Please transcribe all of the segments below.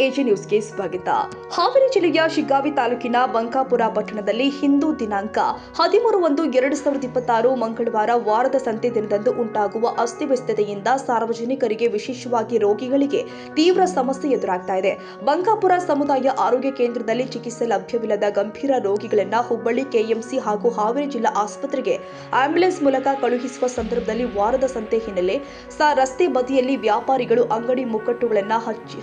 AJ ನ್ಯೂಸ್ಗೆ ಸ್ವಾಗತ. ಹಾವೇರಿ ಜಿಲ್ಲೆಯ ಶಿಗ್ಗಾವಿ ತಾಲೂಕಿನ ಬಂಕಾಪುರ ಪಟ್ಟಣದಲ್ಲಿ ಹಿಂದೂ ದಿನಾಂಕ 13/1/2026 ಮಂಗಳವಾರ ವಾರದ ಸಂತೆ ದಿನದಂದು ಉಂಟಾಗುವ ಅಸ್ತವ್ಯಸ್ತತೆಯಿಂದ ಸಾರ್ವಜನಿಕರಿಗೆ ವಿಶೇಷವಾಗಿ ರೋಗಿಗಳಿಗೆ ತೀವ್ರ ಸಮಸ್ಯೆ ಎದುರಾಗ್ತಾ ಇದೆ. ಬಂಕಾಪುರ ಸಮುದಾಯ ಆರೋಗ್ಯ ಕೇಂದ್ರದಲ್ಲಿ ಚಿಕಿತ್ಸೆ ಲಭ್ಯವಿಲ್ಲದ ಗಂಭೀರ ರೋಗಿಗಳನ್ನು ಹುಬ್ಬಳ್ಳಿ ಕೆಎಂಸಿ ಹಾಗೂ ಹಾವೇರಿ ಜಿಲ್ಲಾ ಆಸ್ಪತ್ರೆಗೆ ಆಂಬ್ಯುಲೆನ್ಸ್ ಮೂಲಕ ಕಳುಹಿಸುವ ಸಂದರ್ಭದಲ್ಲಿ ವಾರದ ಸಂತೆ ಹಿನ್ನೆಲೆ ರಸ್ತೆ ಬದಿಯಲ್ಲಿ ವ್ಯಾಪಾರಿಗಳು ಅಂಗಡಿ ಮುಕ್ಕಟ್ಟುಗಳನ್ನು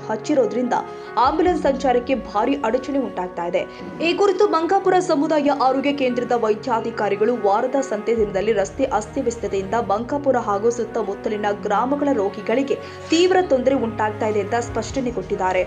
ಹಚ್ಚಿರೋದ್ರಿಂದ ಆಂಬ್ಯುಲೆನ್ಸ್ ಸಂಚಾರಕ್ಕೆ ಭಾರಿ ಅಡಚಣೆ ಉಂಟಾಗ್ತಾ ಇದೆ. ಈ ಕುರಿತು ಬಂಕಾಪುರ ಸಮುದಾಯ ಆರೋಗ್ಯ ಕೇಂದ್ರದ ವೈದ್ಯಾಧಿಕಾರಿಗಳು ವಾರದ ಸಂತೆ ದಿನದಲ್ಲಿ ರಸ್ತೆ ಅಸ್ತವ್ಯಸ್ತತೆಯಿಂದ ಬಂಕಾಪುರ ಹಾಗೂ ಸುತ್ತಮುತ್ತಲಿನ ಗ್ರಾಮಗಳ ರೋಗಿಗಳಿಗೆ ತೀವ್ರ ತೊಂದರೆ ಉಂಟಾಗ್ತಾ ಇದೆ ಅಂತ ಸ್ಪಷ್ಟನೆ ಕೊಟ್ಟಿದ್ದಾರೆ.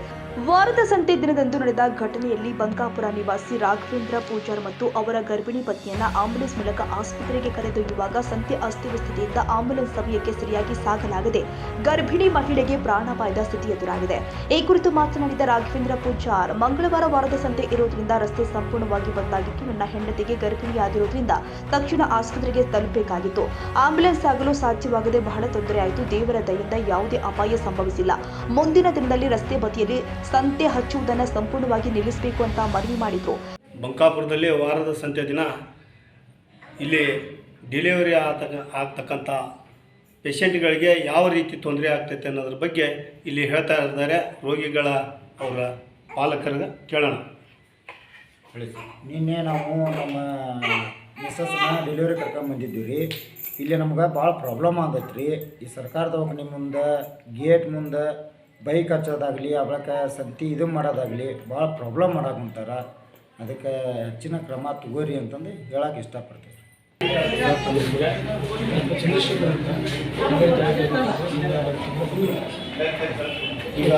ವಾರದ ಸಂತೆ ದಿನದಂದು ನಡೆದ ಘಟನೆಯಲ್ಲಿ ಬಂಕಾಪುರ ನಿವಾಸಿ ರಾಘವೇಂದ್ರ ಪೂಜಾರ್ ಮತ್ತು ಅವರ ಗರ್ಭಿಣಿ ಪತ್ನಿಯನ್ನ ಆಂಬ್ಯುಲೆನ್ಸ್ ಮೂಲಕ ಆಸ್ಪತ್ರೆಗೆ ಕರೆದೊಯ್ಯುವಾಗ ಸಂತೆ ಅಸ್ತವ್ಯಸ್ತತೆಯಿಂದ ಆಂಬ್ಯುಲೆನ್ಸ್ ಸಮಯಕ್ಕೆ ಸರಿಯಾಗಿ ಸಾಗಲಾಗದೆ ಗರ್ಭಿಣಿ ಮಹಿಳೆಗೆ ಪ್ರಾಣಾಪಾಯದ ಸ್ಥಿತಿ ಎದುರಾಗಿದೆ. ಈ ಕುರಿತು ಮಾತನಾಡಿದ ರಾಘವೇಂದ್ರ ಪೂಜಾರ್, ಮಂಗಳವಾರ ವಾರದ ಸಂತೆ ಇರೋದ್ರಿಂದ ರಸ್ತೆ ಸಂಪೂರ್ಣವಾಗಿ ಬಂದಾಗಿತ್ತು. ನನ್ನ ಹೆಂಡತಿಗೆ ಗರ್ಭಿಣಿಯಾಗಿರೋದ್ರಿಂದ ತಕ್ಷಣ ಆಸ್ಪತ್ರೆಗೆ ತಲುಪಬೇಕಾಗಿತ್ತು. ಆಂಬ್ಯುಲೆನ್ಸ್ ಆಗಲು ಸಾಧ್ಯವಾಗದೆ ಬಹಳ ತೊಂದರೆ ಆಯಿತು. ದೇವರ ದಯೆಯಿಂದ ಯಾವುದೇ ಅಪಾಯ ಸಂಭವಿಸಿಲ್ಲ. ಮುಂದಿನ ದಿನದಲ್ಲಿ ರಸ್ತೆ ಬದಿಯಲ್ಲಿ ಸಂತೆ ಹಚ್ಚುವುದನ್ನು ಸಂಪೂರ್ಣವಾಗಿ ನಿಲ್ಲಿಸಬೇಕು ಅಂತ ಮನವಿ ಮಾಡಿದರು. ಬಂಕಾಪುರದಲ್ಲಿ ವಾರದ ಸಂತೆ ದಿನ ಇಲ್ಲಿ ಡೆಲಿವರಿ ಆಗ್ತಕ್ಕಂಥ ಪೇಷಂಟ್ಗಳಿಗೆ ಯಾವ ರೀತಿ ತೊಂದರೆ ಆಗ್ತೈತೆ ಅನ್ನೋದ್ರ ಬಗ್ಗೆ ಇಲ್ಲಿ ಹೇಳ್ತಾ ಇದ್ದಾರೆ. ರೋಗಿಗಳ ಅವರ ಪಾಲಕರಿಗೆ ಕೇಳೋಣ. ನಿನ್ನೆ ನಾವು ನಮ್ಮ ಮಿಸ್ಸಸ್ನ ಡೆಲಿವರಿ ಕರ್ಕೊಂಬಂದಿದ್ದೀವಿ ರೀ. ಇಲ್ಲಿ ನಮ್ಗೆ ಭಾಳ ಪ್ರಾಬ್ಲಮ್ ಆಗೈತೆ ರೀ. ಈ ಸರ್ಕಾರದವಾಗ ನಿಮ್ಮ ಮುಂದೆ ಗೇಟ್ ಮುಂದೆ ಬೈಕ್ ಹಚ್ಚೋದಾಗಲಿ ಅವಳಕ್ಕೆ ಸಂತಿ ಇದು ಮಾಡೋದಾಗಲಿ ಭಾಳ ಪ್ರಾಬ್ಲಮ್ ಮಾಡಾಕುಂತಾರ. ಅದಕ್ಕೆ ಹೆಚ್ಚಿನ ಕ್ರಮ ತಗೋರಿ ಅಂತಂದು ಹೇಳಕ್ಕೆ ಇಷ್ಟಪಡ್ತೀವಿ. ಈಗ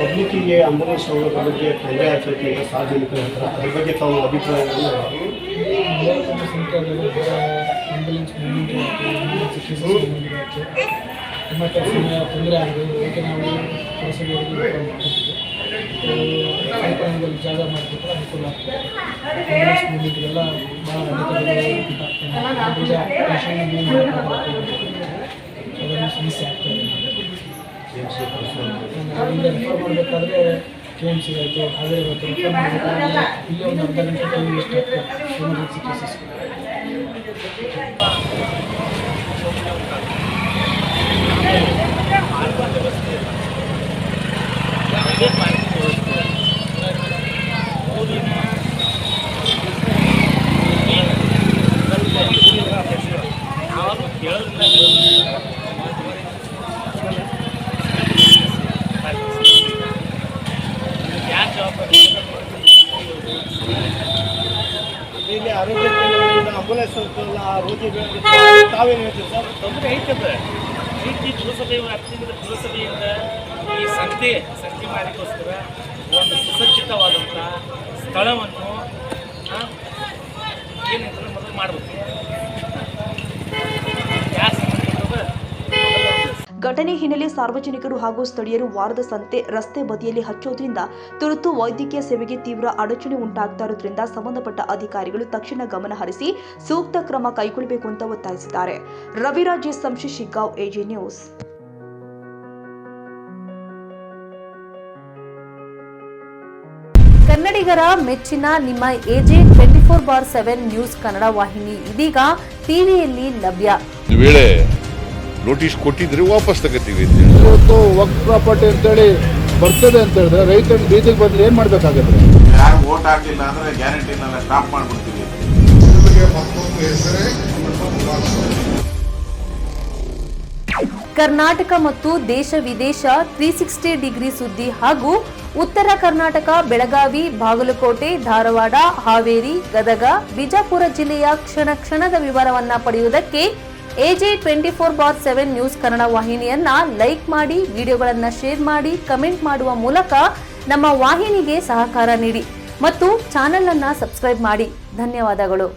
ಪಬ್ಲಿಕ್ಕಿಗೆ ಆಂಬುಲೆನ್ಸ್ ಹೋಗೋದ್ರ ಬಗ್ಗೆ ತೊಂದರೆ ಆಗ್ತೈತಿ ಸಾರ್ವಜನಿಕರ ಹತ್ರ, ಅದ್ರ ಬಗ್ಗೆ ತಾವು ಅಭಿಪ್ರಾಯ ತುಂಬ ಸಮಯ ತೊಂದರೆ ಆಗಿದೆ. ಅದಕ್ಕೆ ನಾವು ಪುರಸಭೆಯವರಿಗೆ ಸ್ವಲ್ಪ ಜಾಗ ಮಾಡಿಬಿಟ್ರೆ ಅನುಕೂಲ ಆಗ್ತದೆ. ಆಂಬುಲೆನ್ಸ್ ಮೂವ್ಮೆಂಟ್ಗೆಲ್ಲ ಭಾಳ ಅಡೆತಡೆಗಳು ಉಂಟಾಗ್ತದೆ. ಅದನ್ನು ಸಮಸ್ಯೆ ಆಗ್ತದೆ. ನಾವಿಂದ ರೆಫರ್ ಮಾಡಬೇಕಾದ್ರೆ KMC ಆಯಿತು, ಹಾವೇರಿ ಆಯಿತು, ರೆಫರ್ ಮಾಡಬೇಕಾದ್ರೆ ಇಲ್ಲಿ ಒಂದು ಅರ್ಧ ಗಂಟೆ ಟೈಮ್ ವೇಸ್ಟ್ ಆಗ್ತದೆ ಎಮರ್ಜೆನ್ಸಿ ಕೇಸಸ್. ಇಲ್ಲಿ ಆರೋಗ್ಯ ಕೇಂದ್ರದಿಂದ ಆಂಬುಲೆನ್ಸ್ ರೋಗಿಗಳಿಗೆ ತಾವೇನು ಹೇಳ್ತೀವಿ ಸರ್? ತೊಂದರೆ ಐತಂದ್ರೆ ಈ ಪುರಸಭೆ ವ್ಯಾಪ್ತಿಯಿಂದ ಪುರಸಭೆಯಿಂದ ಈ ಸಂತೆ ಮಾರಿಗೋಸ್ಕರ ಒಂದು ಸುಸಜ್ಜಿತವಾದಂಥ ಸ್ಥಳವನ್ನು ಏನಿದ್ರು ಮೊದಲು ಮಾಡಬೇಕು. ಘಟನೆ ಹಿನ್ನೆಲೆ ಸಾರ್ವಜನಿಕರು ಹಾಗೂ ಸ್ಥಳೀಯರು ವಾರದ ಸಂತೆ ರಸ್ತೆ ಬದಿಯಲ್ಲಿ ಹಚ್ಚೋದ್ರಿಂದ ತುರ್ತು ವೈದ್ಯಕೀಯ ಸೇವೆಗೆ ತೀವ್ರ ಅಡಚಣೆ ಉಂಟಾಗ್ತಾ ಇರೋದ್ರಿಂದ ಸಂಬಂಧಪಟ್ಟ ಅಧಿಕಾರಿಗಳು ತಕ್ಷಣ ಗಮನ ಹರಿಸಿ ಸೂಕ್ತ ಕ್ರಮ ಕೈಗೊಳ್ಳಬೇಕು ಅಂತ ಒತ್ತಾಯಿಸಿದ್ದಾರೆ. Raviraj Samshi, Shiggaon, AJ news. ಕನ್ನಡಿಗರ ಮೆಚ್ಚಿನ ನಿಮ್ಮ ಎಜೆ 24/7 ನ್ಯೂಸ್ ಕನ್ನಡ ವಾಹಿನಿ ಇದೀಗ ಟಿವಿಯಲ್ಲಿ ಲಭ್ಯ. ನೋಟಿಸ್ ಕೊಟ್ಟಿದ್ರೆ ವಾಪಸ್ ತಗೋತೀವಿ. ಇವತ್ತು ವಕ್ಫ್ ಪ್ರಾಪರ್ಟಿ ಅಂತೇಳಿ ಬರ್ತದೆ ಅಂತ ಹೇಳಿದ್ರೆ ರೈತರು ಬೀದಿಗೆ ಬಂದ್ರೆ ಏನ್ ಮಾಡ್ಬೇಕಾಗತ್ತೆ? ಯಾರು ವೋಟ್ ಹಾಕಿಲ್ಲ ಅಂದ್ರೆ ಗ್ಯಾರಂಟಿನೆಲ್ಲ ಸ್ಟಾಪ್ ಮಾಡ್ಬಿಡ್ತೀವಿ. ಕರ್ನಾಟಕ ಮತ್ತು ದೇಶ ವಿದೇಶ 360 ಡಿಗ್ರಿ ಸುದ್ದಿ ಹಾಗೂ ಉತ್ತರ ಕರ್ನಾಟಕ, ಬೆಳಗಾವಿ, ಬಾಗಲಕೋಟೆ, ಧಾರವಾಡ, ಹಾವೇರಿ, ಗದಗ, ಬಿಜಾಪುರ ಜಿಲ್ಲೆಯ ಕ್ಷಣ ಕ್ಷಣದ ವಿವರವನ್ನ ಪಡೆಯುವುದಕ್ಕೆ ಎಜೆ 24/7 ನ್ಯೂಸ್ ಕನ್ನಡ ವಾಹಿನಿಯನ್ನ ಲೈಕ್ ಮಾಡಿ, ವಿಡಿಯೋಗಳನ್ನು ಶೇರ್ ಮಾಡಿ, ಕಮೆಂಟ್ ಮಾಡುವ ಮೂಲಕ ನಮ್ಮ ವಾಹಿನಿಗೆ ಸಹಕಾರ ನೀಡಿ ಮತ್ತು ಚಾನೆಲ್ ಅನ್ನ ಸಬ್ಸ್ಕ್ರೈಬ್ ಮಾಡಿ. ಧನ್ಯವಾದಗಳು.